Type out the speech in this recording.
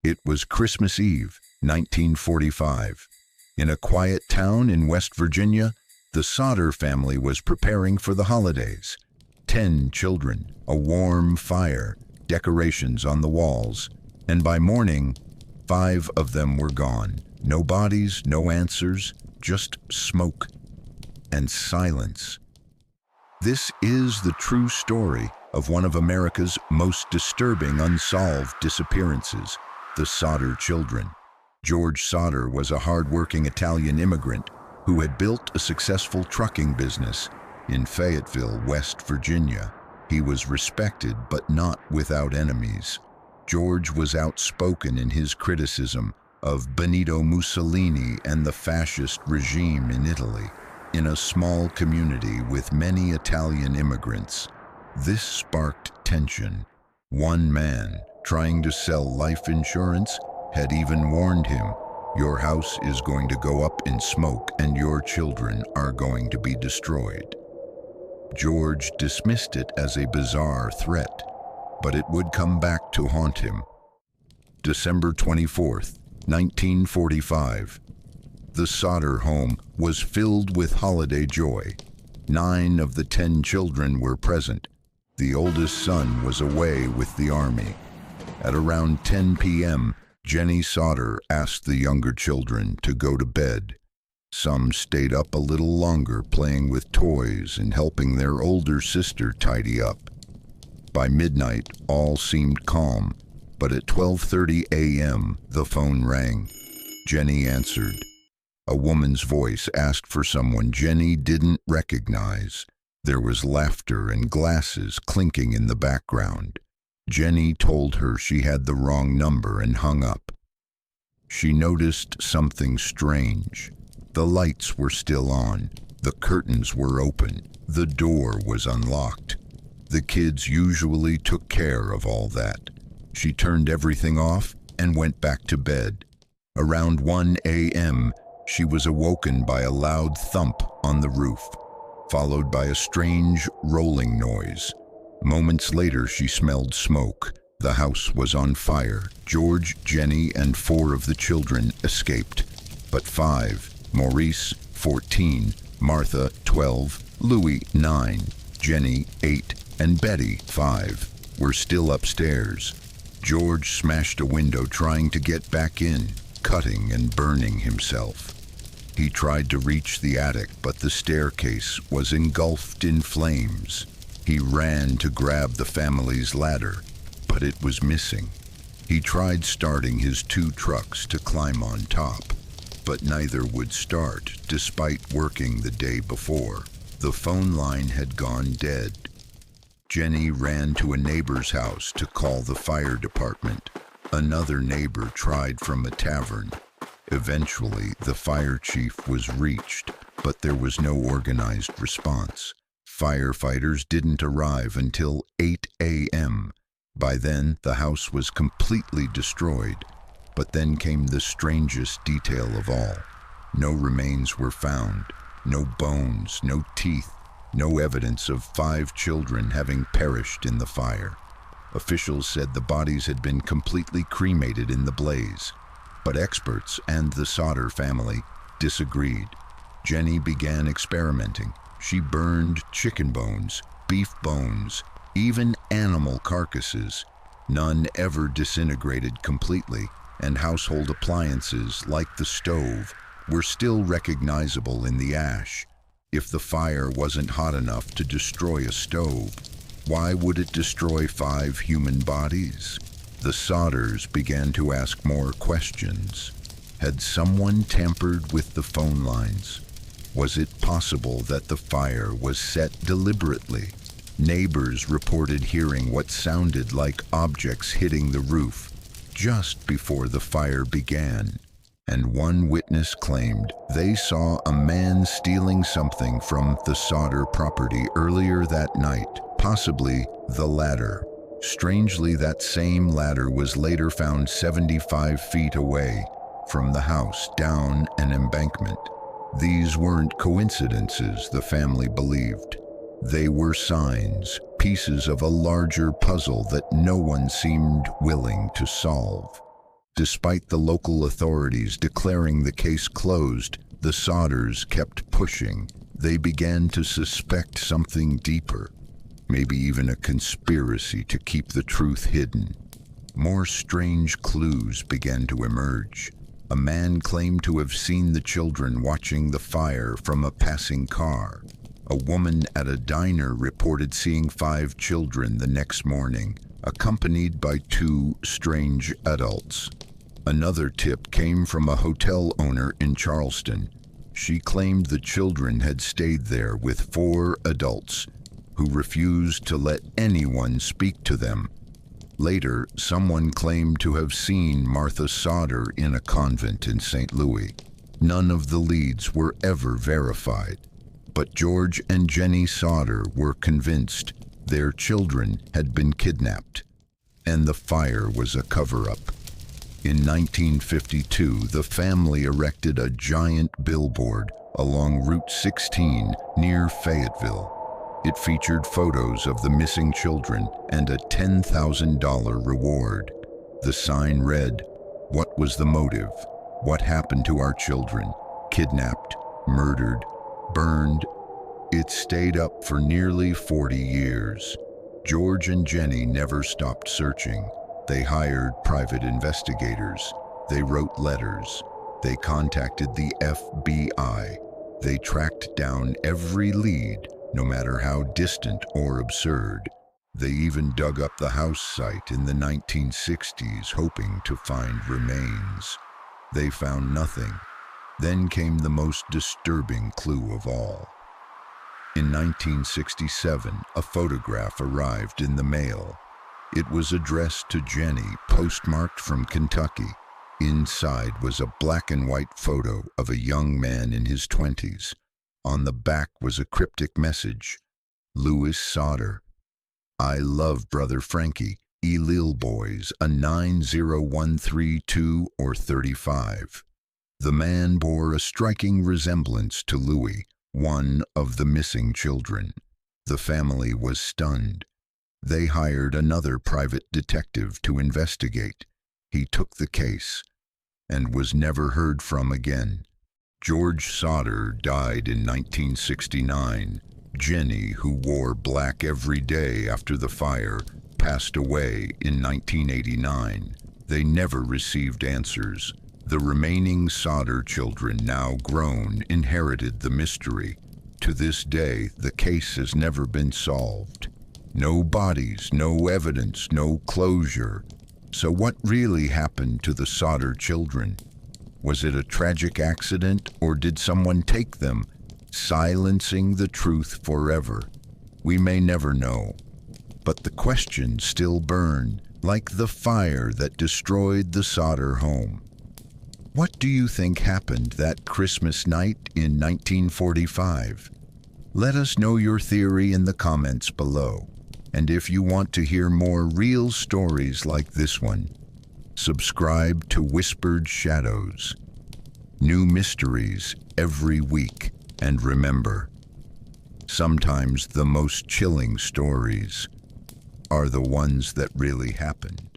It was Christmas Eve, 1945. In a quiet town in West Virginia, the Sodder family was preparing for the holidays. 10 children, a warm fire, decorations on the walls, and by morning, 5 of them were gone. No bodies, no answers, just smoke and silence. This is the true story of one of America's most disturbing unsolved disappearances, the Sodder children. George Sodder was a hard-working Italian immigrant who had built a successful trucking business in Fayetteville, West Virginia. He was respected but not without enemies. George was outspoken in his criticism of Benito Mussolini and the fascist regime in Italy. In a small community with many Italian immigrants, this sparked tension. One man, trying to sell life insurance, had even warned him, "Your house is going to go up in smoke and your children are going to be destroyed." George dismissed it as a bizarre threat, but it would come back to haunt him. December 24th, 1945. The Sodder home was filled with holiday joy. 9 of the 10 children were present. The oldest son was away with the army. At around 10 p.m., Jennie Sodder asked the younger children to go to bed. Some stayed up a little longer playing with toys and helping their older sister tidy up. By midnight, all seemed calm, but at 12:30 a.m., the phone rang. Jennie answered. A woman's voice asked for someone Jennie didn't recognize. There was laughter and glasses clinking in the background. Jennie told her she had the wrong number and hung up. She noticed something strange. The lights were still on. The curtains were open. The door was unlocked. The kids usually took care of all that. She turned everything off and went back to bed. Around 1 a.m., she was awoken by a loud thump on the roof, followed by a strange rolling noise. Moments later, she smelled smoke. The house was on fire. George, Jennie, and 4 of the children escaped, but 5, Maurice, 14, Martha, 12, Louis, 9, Jennie, 8, and Betty, 5, were still upstairs. George smashed a window trying to get back in, cutting and burning himself. He tried to reach the attic, but the staircase was engulfed in flames. He ran to grab the family's ladder, but it was missing. He tried starting his 2 trucks to climb on top, but neither would start despite working the day before. The phone line had gone dead. Jennie ran to a neighbor's house to call the fire department. Another neighbor tried from a tavern. Eventually, the fire chief was reached, but there was no organized response. Firefighters didn't arrive until 8 a.m. By then, the house was completely destroyed. But then came the strangest detail of all. No remains were found. No bones, no teeth, no evidence of 5 children having perished in the fire. Officials said the bodies had been completely cremated in the blaze. But experts and the Sodder family disagreed. Jennie began experimenting. She burned chicken bones, beef bones, even animal carcasses. None ever disintegrated completely, and household appliances, like the stove, were still recognizable in the ash. If the fire wasn't hot enough to destroy a stove, why would it destroy 5 human bodies? The Sodders began to ask more questions. Had someone tampered with the phone lines? Was it possible that the fire was set deliberately? Neighbors reported hearing what sounded like objects hitting the roof just before the fire began, and one witness claimed they saw a man stealing something from the Sodder property earlier that night, possibly the ladder. Strangely, that same ladder was later found 75 feet away from the house down an embankment. These weren't coincidences, the family believed. They were signs, pieces of a larger puzzle that no one seemed willing to solve. Despite the local authorities declaring the case closed, the Sodders kept pushing. They began to suspect something deeper, maybe even a conspiracy to keep the truth hidden. More strange clues began to emerge. A man claimed to have seen the children watching the fire from a passing car. A woman at a diner reported seeing 5 children the next morning, accompanied by 2 strange adults. Another tip came from a hotel owner in Charleston. She claimed the children had stayed there with 4 adults who refused to let anyone speak to them. Later, someone claimed to have seen Martha Sodder in a convent in St. Louis. None of the leads were ever verified, but George and Jennie Sodder were convinced their children had been kidnapped, and the fire was a cover-up. In 1952, the family erected a giant billboard along Route 16 near Fayetteville. It featured photos of the missing children and a $10,000 reward. The sign read, "What was the motive? What happened to our children? Kidnapped, murdered, burned?" It stayed up for nearly 40 years. George and Jennie never stopped searching. They hired private investigators. They wrote letters. They contacted the FBI. They tracked down every lead, no matter how distant or absurd. They even dug up the house site in the 1960s, hoping to find remains. They found nothing. Then came the most disturbing clue of all. In 1967, a photograph arrived in the mail. It was addressed to Jennie, postmarked from Kentucky. Inside was a black and white photo of a young man in his 20s. On the back was a cryptic message, "Louis Sodder. I love Brother Frankie, Lil Boys, a 90132 or 35. The man bore a striking resemblance to Louis, one of the missing children. The family was stunned. They hired another private detective to investigate. He took the case and was never heard from again. George Sodder died in 1969. Jennie, who wore black every day after the fire, passed away in 1989. They never received answers. The remaining Sodder children, now grown, inherited the mystery. To this day, the case has never been solved. No bodies, no evidence, no closure. So what really happened to the Sodder children? Was it a tragic accident, or did someone take them, silencing the truth forever? We may never know, but the questions still burn, like the fire that destroyed the Sodder home. What do you think happened that Christmas night in 1945? Let us know your theory in the comments below. And if you want to hear more real stories like this one, subscribe to Whispered Shadows. New mysteries every week. And remember, sometimes the most chilling stories are the ones that really happen.